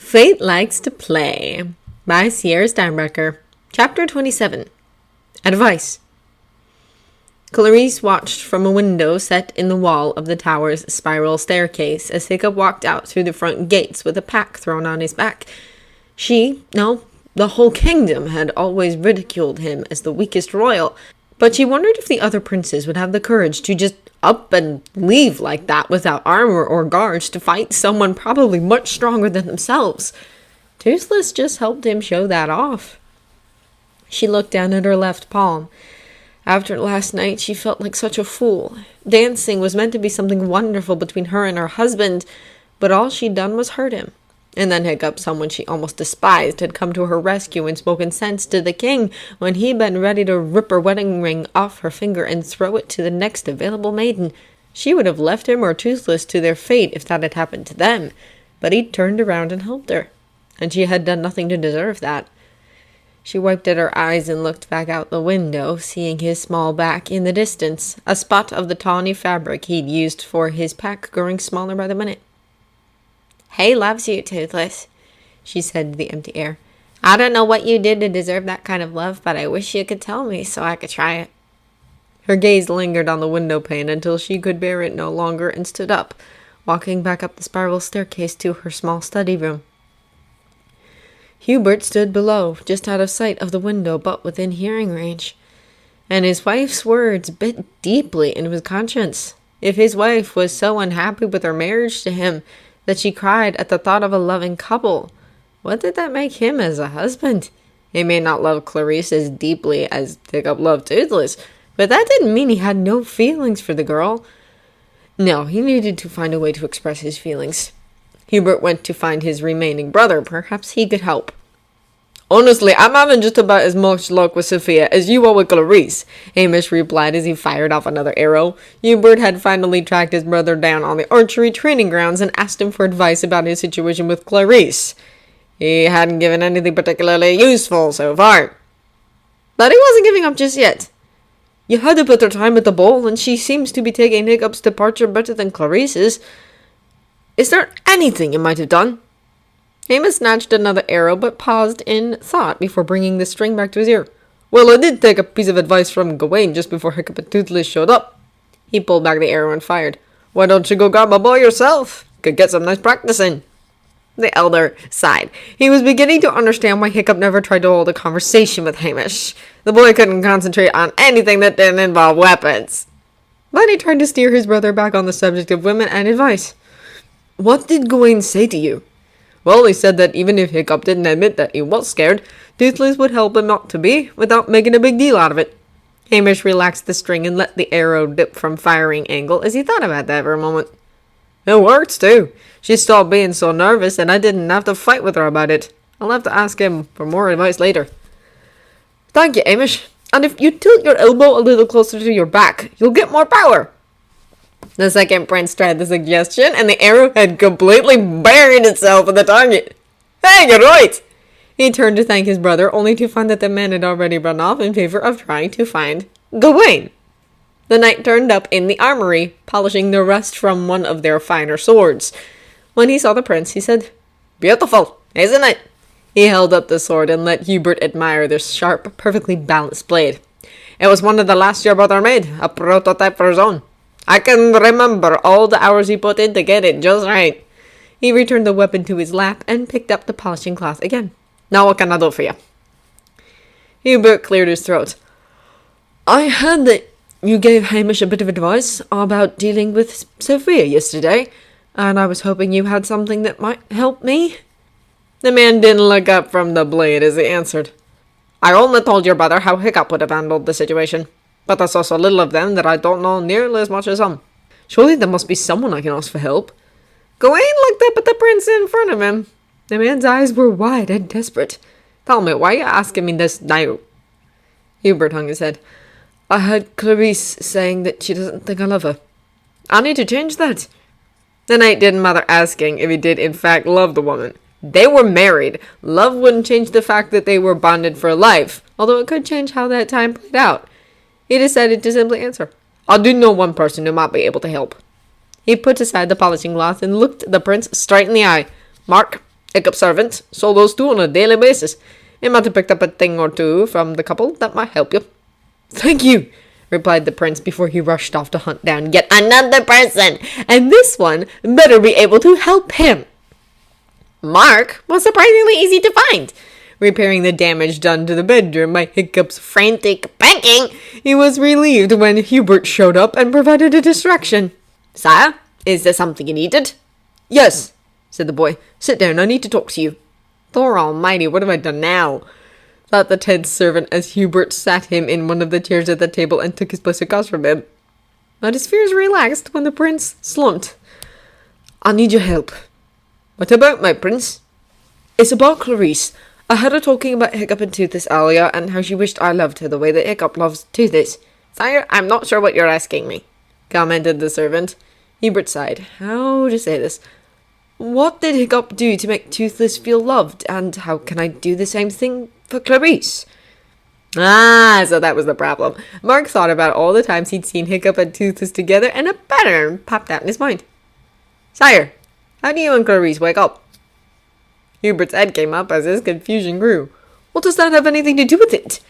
Fate Likes to Play by Sierra Steinbrecher. Chapter 27. Advice. Clarice watched from a window set in the wall of the tower's spiral staircase as Hiccup walked out through the front gates with a pack thrown on his back. The whole kingdom had always ridiculed him as the weakest royal, but she wondered if the other princes would have the courage to just up and leave like that without armor or guards to fight someone probably much stronger than themselves. Toothless just helped him show that off. She looked down at her left palm. After last night, she felt like such a fool. Dancing was meant to be something wonderful between her and her husband, but all she'd done was hurt him. And then Hiccup, someone she almost despised, had come to her rescue and spoken sense to the king when he'd been ready to rip her wedding ring off her finger and throw it to the next available maiden. She would have left him or Toothless to their fate if that had happened to them, but he'd turned around and helped her, and she had done nothing to deserve that. She wiped at her eyes and looked back out the window, seeing his small back in the distance, a spot of the tawny fabric he'd used for his pack growing smaller by the minute. "Hay loves you, Toothless," she said to the empty air. "I don't know what you did to deserve that kind of love, but I wish you could tell me so I could try it." Her gaze lingered on the window pane until she could bear it no longer and stood up, walking back up the spiral staircase to her small study room. Hubert stood below, just out of sight of the window but within hearing range, and his wife's words bit deeply into his conscience. If his wife was so unhappy with her marriage to him that she cried at the thought of a loving couple, what did that make him as a husband? He may not love Clarice as deeply as Hiccup loved Toothless, but that didn't mean he had no feelings for the girl. No, he needed to find a way to express his feelings. Hubert went to find his remaining brother. Perhaps he could help. "Honestly, I'm having just about as much luck with Sophia as you are with Clarice," Hamish replied as he fired off another arrow. Hubert had finally tracked his brother down on the archery training grounds and asked him for advice about his situation with Clarice. He hadn't given anything particularly useful so far, but he wasn't giving up just yet. "You had a better time at the ball, and she seems to be taking Hiccup's departure better than Clarice's. Is there anything you might have done?" Amos snatched another arrow, but paused in thought before bringing the string back to his ear. "Well, I did take a piece of advice from Gawain just before Hiccup and Toothless showed up." He pulled back the arrow and fired. "Why don't you go grab a bow yourself? Could get some nice practice in." The elder sighed. He was beginning to understand why Hiccup never tried to hold a conversation with Hamish. The boy couldn't concentrate on anything that didn't involve weapons. But he tried to steer his brother back on the subject of women and advice. "What did Gawain say to you?" "Well, he said that even if Hiccup didn't admit that he was scared, Toothless would help him not to be, without making a big deal out of it." Hamish relaxed the string and let the arrow dip from firing angle as he thought about that for a moment. "It worked, too. She stopped being so nervous, and I didn't have to fight with her about it. I'll have to ask him for more advice later." "Thank you, Hamish. And if you tilt your elbow a little closer to your back, you'll get more power." The second prince tried the suggestion, and the arrow had completely buried itself in the target. "Hey, you're right!" He turned to thank his brother, only to find that the man had already run off in favor of trying to find Gawain. The knight turned up in the armory, polishing the rust from one of their finer swords. When he saw the prince, he said, "Beautiful, isn't it?" He held up the sword and let Hubert admire the sharp, perfectly balanced blade. "It was one of the last your brother made, a prototype for his own. I can remember all the hours he put in to get it just right." He returned the weapon to his lap and picked up the polishing cloth again. "Now what can I do for you?" Hubert cleared his throat. "I heard that you gave Hamish a bit of advice about dealing with Sophia yesterday, and I was hoping you had something that might help me." The man didn't look up from the blade as he answered. "I only told your brother how Hiccup would have handled the situation. But I saw so little of them that I don't know nearly as much as some. Surely there must be someone I can ask for help." Gawain looked up at the prince in front of him. The man's eyes were wide and desperate. "Tell me, why are you asking me this now?" Hubert hung his head. "I heard Clarice saying that she doesn't think I love her. I need to change that." The knight didn't bother asking if he did in fact love the woman. They were married. Love wouldn't change the fact that they were bonded for life, although it could change how that time played out. He decided to simply answer, "I do know one person who might be able to help." He put aside the polishing cloth and looked the prince straight in the eye. "Mark, Hiccup's servant, saw those two on a daily basis. He might have picked up a thing or two from the couple that might help you." "Thank you," replied the prince before he rushed off to hunt down yet another person, and this one better be able to help him. Mark was surprisingly easy to find. Repairing the damage done to the bedroom by Hiccup's frantic banging, he was relieved when Hubert showed up and provided a distraction. "Sire, is there something you needed?" "Yes," said the boy. "Sit down, I need to talk to you." "Thor almighty, what have I done now?" thought the tense servant as Hubert sat him in one of the chairs at the table and took his place across from him. But his fears relaxed when the prince slumped. "I need your help." "What about, my prince?" "It's about Clarice. I heard her talking about Hiccup and Toothless earlier, and how she wished I loved her the way that Hiccup loves Toothless." "Sire, I'm not sure what you're asking me," commented the servant. Hubert sighed. How to say this? "What did Hiccup do to make Toothless feel loved, and how can I do the same thing for Clarice?" Ah, so that was the problem. Mark thought about all the times he'd seen Hiccup and Toothless together, and a pattern popped out in his mind. "Sire, how do you and Clarice wake up?" Hubert's head came up as his confusion grew. "What does that have anything to do with it?"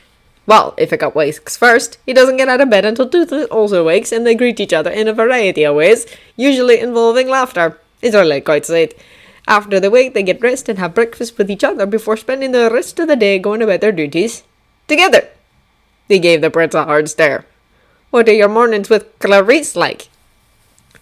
"Well, if Hiccup wakes first, he doesn't get out of bed until Toothless also wakes, and they greet each other in a variety of ways, usually involving laughter. It's really quite sweet. After they wake, they get dressed and have breakfast with each other before spending the rest of the day going about their duties together." He gave the prince a hard stare. "What are your mornings with Clarice like?"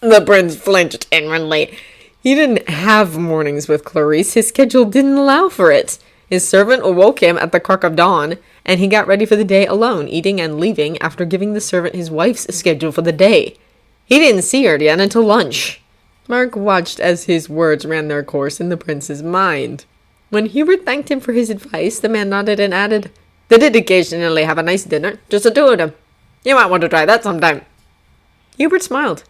The prince flinched inwardly. He didn't have mornings with Clarice. His schedule didn't allow for it. His servant awoke him at the crack of dawn, and he got ready for the day alone, eating and leaving after giving the servant his wife's schedule for the day. He didn't see her again until lunch. Mark watched as his words ran their course in the prince's mind. When Hubert thanked him for his advice, the man nodded and added, "They did occasionally have a nice dinner, just the two of them. You might want to try that sometime." Hubert smiled.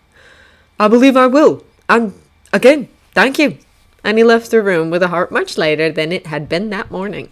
"I believe I will. And again, thank you." And he left the room with a heart much lighter than it had been that morning.